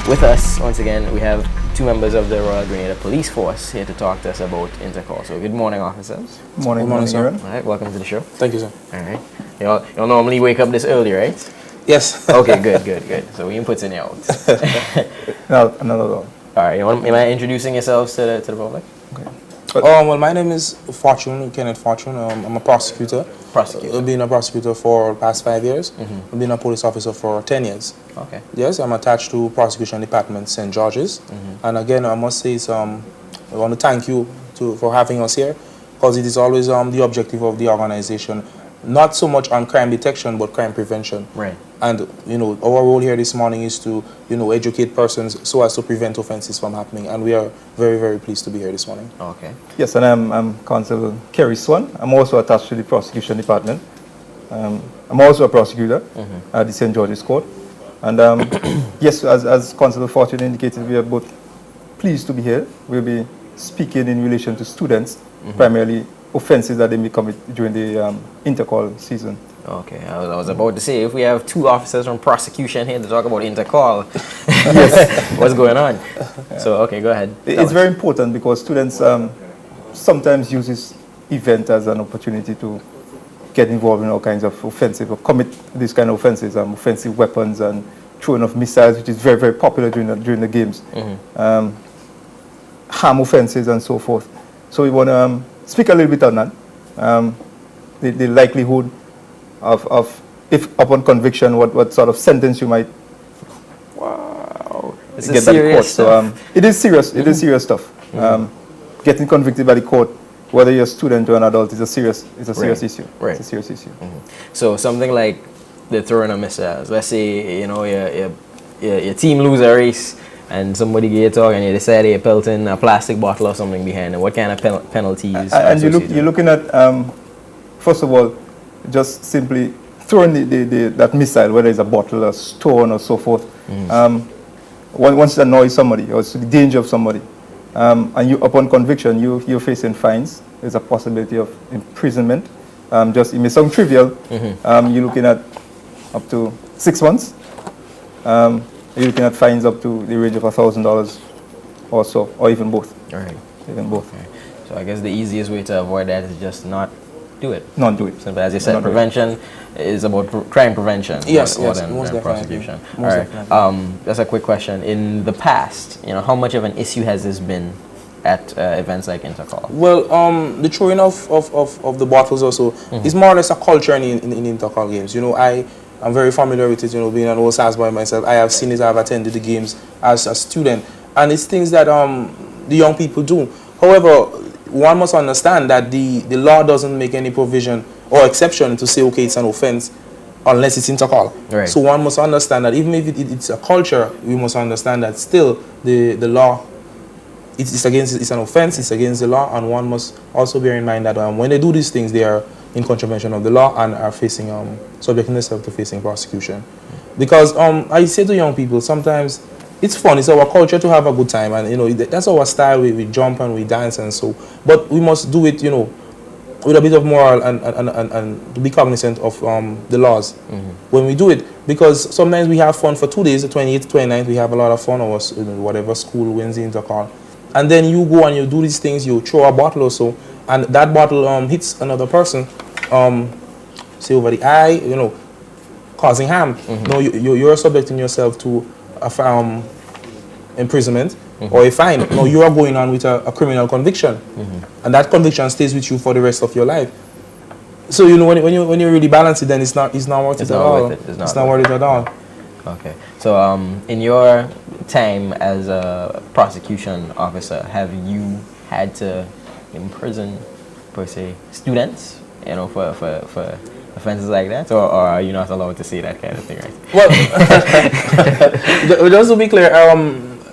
with us, once again, we have two members of the Royal Grenada Police Force here to talk to us about Intercol. So good morning, officers. Morning, sir. All right, welcome to the show. Thank you, sir. All right. Y'all normally wake up this early, right? Yes. Okay, good. So we inputs in out. No, not at all. All right, am I introducing yourselves to the public? Okay. Well, my name is Kenneth Fortune. I'm a prosecutor. I've been a prosecutor for the past 5 years. I've been a police officer for 10 years. Okay. Yes, I'm attached to Prosecution Department, St. George's. And again, I must say, I want to thank you for having us here, because it is always the objective of the organization, not so much on crime detection, but crime prevention. Right. And, our role here this morning is to, educate persons so as to prevent offenses from happening. And we are very, very pleased to be here this morning. Okay. Yes, and I'm Constable Kerry Swan. I'm also attached to the Prosecution Department. I'm also a prosecutor at the St. George's Court. And yes, as Constable Fortune indicated, we are both pleased to be here. We'll be speaking in relation to students, primarily offenses that they may commit during the Intercol season. Okay, I was about to say, if we have two officers from prosecution here to talk about Intercol, what's going on? Yeah. So, okay, go ahead. It's very important because students sometimes use this event as an opportunity to get involved in all kinds of offensive, or commit these kind of offenses, offensive weapons and throwing of missiles, which is very, very popular during the games, harm offenses and so forth. So we want to speak a little bit on that, the likelihood of if upon conviction, what sort of sentence you might get by the court. So it is serious. It is serious stuff. Getting convicted by the court, whether you're a student or an adult, is a serious issue. Right. It's a serious issue. So something like the throwing of missiles. Let's say your team lose a race and somebody get talk and you decide you're pelting a plastic bottle or something behind it. What kind of penalties? And you're looking at first of all, just simply throwing that missile, whether it's a bottle, a stone, or so forth. Once it annoys somebody or it's the danger of somebody, and you, upon conviction, you're facing fines. There's a possibility of imprisonment. It may sound trivial. You're looking at up to 6 months. You're looking at fines up to the range of $1,000 or so, or even both. All right. Even both. Okay. So I guess the easiest way to avoid that is just not do it. Not do it. Simple as you said, prevention is about crime prevention. Yes, more yes, than most prosecution. Most All right. That's a quick question. In the past, how much of an issue has this been at events like Intercol? Well, the throwing of the bottles also is more or less a culture in Intercol games. I'm very familiar with it, being an old SAS boy myself. I have seen it, I've attended the games as a student. And it's things that the young people do. However, one must understand that the law doesn't make any provision or exception to say, okay, it's an offense unless it's Intercol. Right. So one must understand that even if it's a culture, we must understand that still the law, it's an offense, it's against the law, and one must also bear in mind that when they do these things, they are in contravention of the law and are facing, subjecting themselves to facing prosecution. Because I say to young people, sometimes it's fun, it's our culture to have a good time, and that's our style. We jump and we dance and so, but we must do it, with a bit of moral and to be cognizant of the laws when we do it, because sometimes we have fun for 2 days, the 28th, 29th, we have a lot of fun, or whatever school wins the Intercol, and then you go and you do these things, you throw a bottle or so, and that bottle hits another person, say over the eye, causing harm. No, you're subjecting yourself to a imprisonment or a fine. No, you are going on with a criminal conviction, and that conviction stays with you for the rest of your life. So when you really balance it, then it's not worth it at all. It's not worth it at all. Okay. So in your time as a prosecution officer, have you had to imprison, per se, students, for offenses like that, or are you not allowed to say that kind of thing, right? Well, just to be clear,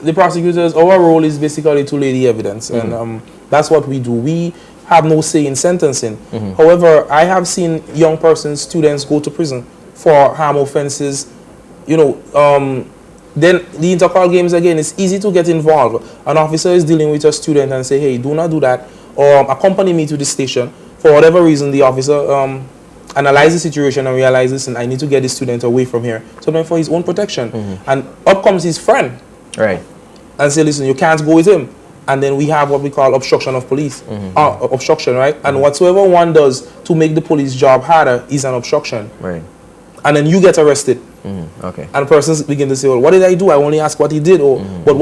the prosecutors, our role is basically to lay the evidence, and that's what we do. We have no say in sentencing. However, I have seen young persons, students, go to prison for harm offenses. Then the Intercol games, again, it's easy to get involved. An officer is dealing with a student and say, hey, do not do that, or accompany me to the station. For whatever reason, the officer analyze the situation and realize, listen, I need to get this student away from here. Sometimes for his own protection. And up comes his friend Right. and say, listen, you can't go with him. And then we have what we call obstruction of police. Obstruction, right? And whatsoever one does to make the police job harder is an obstruction. Right. And then you get arrested. Okay. And persons begin to say, well, what did I do? I only asked what he did. Or, but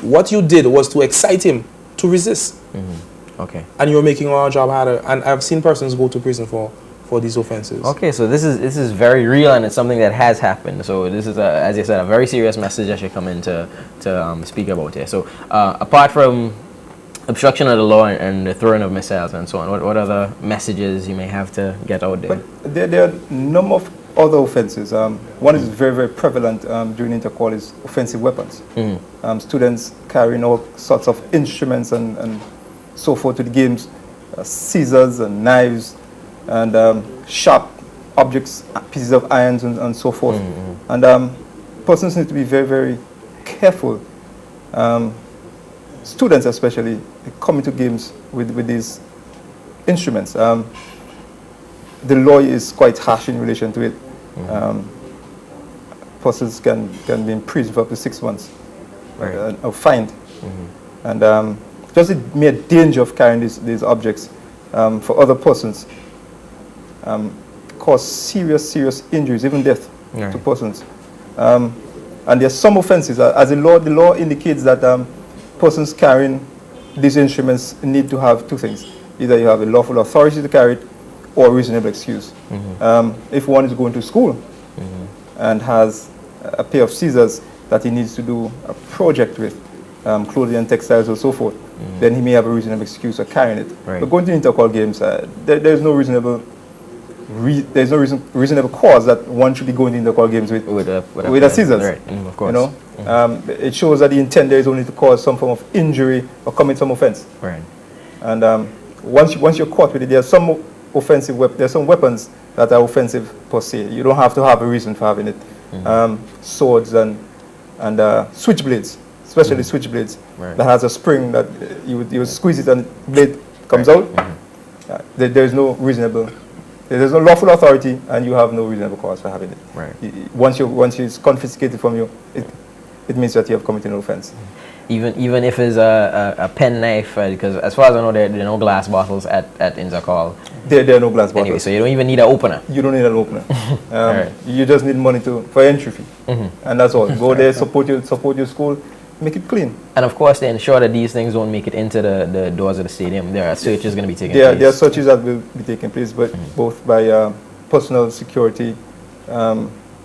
what you did was to excite him to resist. Okay. And you're making our job harder. And I've seen persons go to prison for these offenses. Okay, so this is very real, and it's something that has happened. So this is, as you said, a very serious message that you're coming to speak about here. So apart from obstruction of the law and the throwing of missiles and so on, what other messages you may have to get out there? But there are a number of other offenses. One is very, very prevalent during Intercol is offensive weapons. Students carrying all sorts of instruments and so forth to the games, scissors and knives, and sharp objects, pieces of irons and so forth. And persons need to be very, very careful. Students especially come into games with these instruments. The law is quite harsh in relation to it. Persons can be imprisoned for up to 6 months or fined. And just the mere danger of carrying these objects for other persons cause serious injuries, even death to persons. And there are some offenses. As the law indicates that persons carrying these instruments need to have two things. Either you have a lawful authority to carry it or a reasonable excuse. If one is going to school and has a pair of scissors that he needs to do a project with, clothing and textiles or so forth, then he may have a reasonable excuse for carrying it. But going to Intercol games, there's no reasonable cause that one should be going to Intercol games with a scissors. Of course. You know, it shows that the intent there is only to cause some form of injury or commit some offense. Right. And once you're caught with it, there are some offensive there are some weapons that are offensive per se. You don't have to have a reason for having it. Swords and switchblades, especially switchblades that has a spring that you would squeeze it and the blade comes out. There's no lawful authority, and you have no reasonable cause for having it. Once it's confiscated from you, it means that you have committed an offense. Even if it's a pen knife, because as far as I know, there are no glass bottles at Intercol. There are no glass bottles. Anyway, so you don't even need an opener. You don't need an opener. You just need money for entry fee, and that's all. Go there, support your school, make it clean. And of course, to ensure that these things don't make it into the doors of the stadium, there are searches going to be taking place. There are searches that will be taking place, but both by personal security,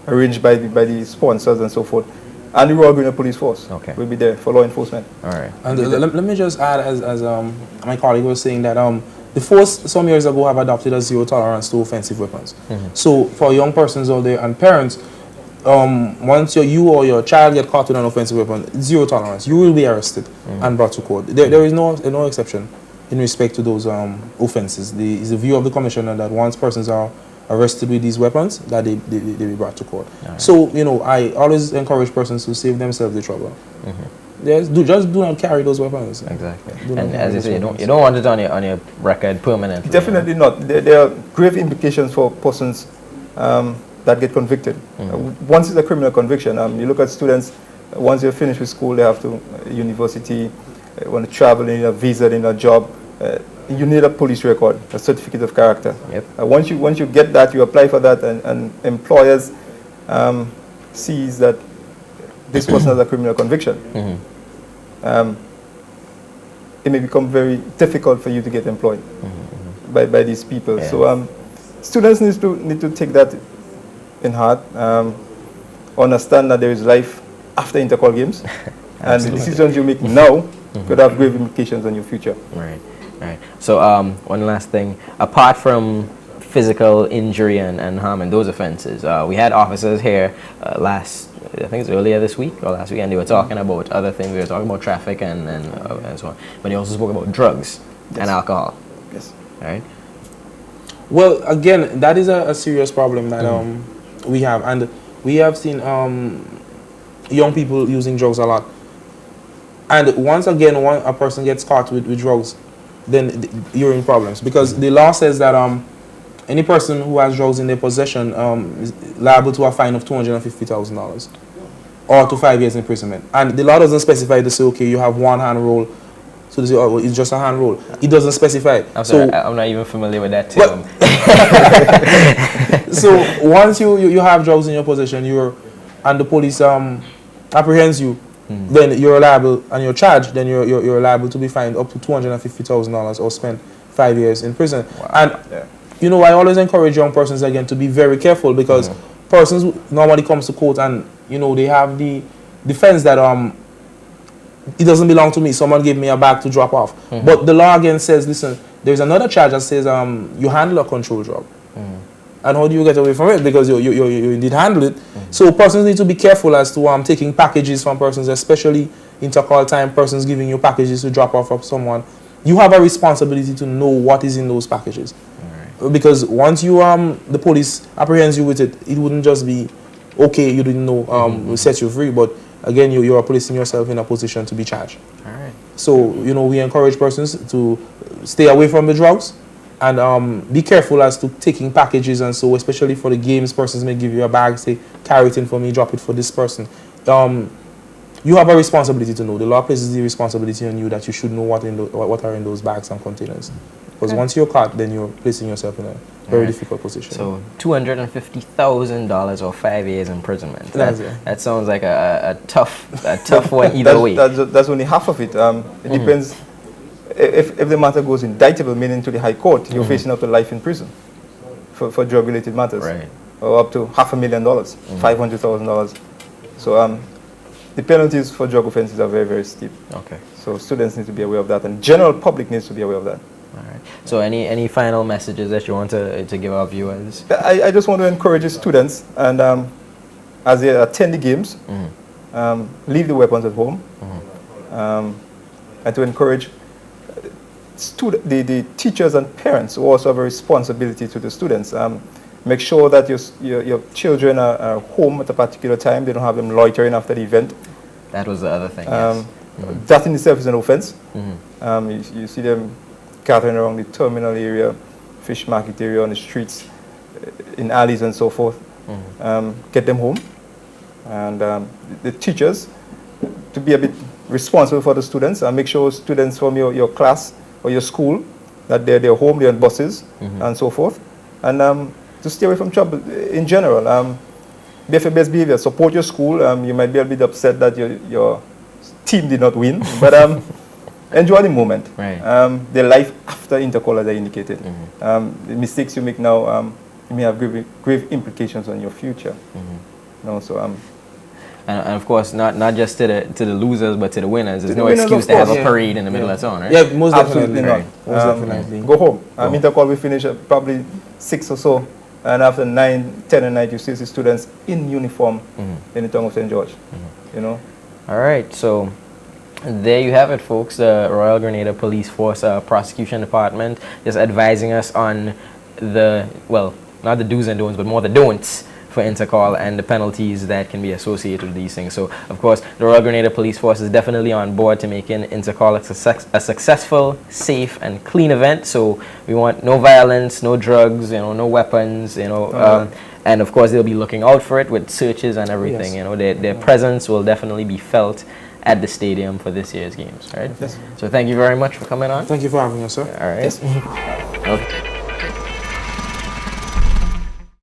arranged by the sponsors and so forth. And the Royal Greener Police Force will be there for law enforcement. All right. And let me just add, as my colleague was saying, that the force some years ago have adopted a zero tolerance to offensive weapons. So for young persons out there and parents, once you or your child get caught with an offensive weapon, zero tolerance. You will be arrested and brought to court. There is no exception in respect to those offenses. It's the view of the commissioner that once persons are arrested with these weapons, that they be brought to court. Right. So, I always encourage persons to save themselves the trouble. Just do not carry those weapons. Exactly. And as you say, you don't want it on your record permanently. Definitely not. There are grave implications for persons that get convicted. Once it's a criminal conviction, you look at students, once they're finished with school, they have to university, want to travel, they need a visa, they need a job. You need a police record, a certificate of character. Once you get that, you apply for that, and employers sees that this person has a criminal conviction. It may become very difficult for you to get employed by these people. So students need to take that in heart, understand that there is life after Intercol games, and the decisions you make now could have grave implications on your future. Right. So one last thing, apart from physical injury and harm and those offenses, we had officers here I think it's earlier this week or last week, and they were talking about other things. We were talking about traffic and so on, but they also spoke about drugs and alcohol. Yes. All right. Well, again, that is a serious problem that we have, and we have seen young people using drugs a lot. And once again, when a person gets caught with drugs, then you're in problems, because the law says that any person who has drugs in their possession is liable to a fine of $250,000. or to 5 years imprisonment. And the law doesn't specify to say, okay, you have one hand roll. So they say, oh, well, it's just a hand roll. It doesn't specify. I'm not even familiar with that term. So once you have drugs in your possession, and the police apprehends you, then you're liable, and you're charged, then you're liable to be fined up to $250,000 or spend 5 years in prison. Wow. And you know, I always encourage young persons again to be very careful, because persons normally comes to court and, you know, they have the defense that it doesn't belong to me, someone gave me a bag to drop off. But the law again says, listen, there's another charge that says you handle a controlled drug. And how do you get away from it? Because you did handle it. So persons need to be careful as to taking packages from persons, especially intercall time, persons giving you packages to drop off of someone. You have a responsibility to know what is in those packages. Because once you the police apprehends you with it, it wouldn't just be, okay, you didn't know, we'll set you free, but again, you are placing yourself in a position to be charged. All right. So, you know, we encourage persons to stay away from the drugs, and be careful as to taking packages, and so especially for the games, persons may give you a bag, say, carry it in for me, drop it for this person. You have a responsibility to know. The law places the responsibility on you that you should know what are in those bags and containers. Because once you're caught, then you're placing yourself in a very difficult position. So $250,000 or 5 years imprisonment. That sounds like a tough one either way. That's only half of it. It depends. If the matter goes indictable, meaning to the High Court, you're facing up to life in prison for drug-related matters. Right. Or up to $500,000, $500,000. So the penalties for drug offenses are very, very steep. Okay. So students need to be aware of that, and general public needs to be aware of that. All right. So any final messages that you want to give our viewers? I just want to encourage the students, and as they attend the games, leave the weapons at home, and to encourage the teachers and parents who also have a responsibility to the students. Make sure that your children are home at a particular time. They don't have them loitering after the event. That was the other thing, yes. That in itself is an offense. You see them gathering around the terminal area, fish market area, on the streets, in alleys and so forth. Get them home. And the teachers, to be a bit responsible for the students, and make sure students from your class or your school, that they're home, they're on buses, and so forth. And to stay away from trouble in general. Be your best behavior, support your school. You might be a bit upset that your team did not win, but enjoy the moment. Right. The life after Intercol, as I indicated. The mistakes you make now, you may have grave implications on your future. So and of course, not just to the losers, but to the winners. There's no winners, excuse to have a yeah. parade in the middle of town, right? Yeah, most absolutely definitely. not. Most definitely. Go home. Intercol will finish at probably 6 or so, and after 9, 10 at night, you see the students in uniform in the town of St. George. You know. All right, so there you have it, folks. The Royal Grenada Police Force Prosecution Department just advising us on not the do's and don'ts, but more the don'ts for Intercol and the penalties that can be associated with these things. So, of course, the Royal Grenada Police Force is definitely on board to making Intercol a successful, safe, and clean event. So, we want no violence, no drugs, no weapons, and of course, they'll be looking out for it with searches and everything. Yes. Their presence will definitely be felt at the stadium for this year's games, right? Yes. So, thank you very much for coming on. Thank you for having us, sir. All right. Yes. Okay.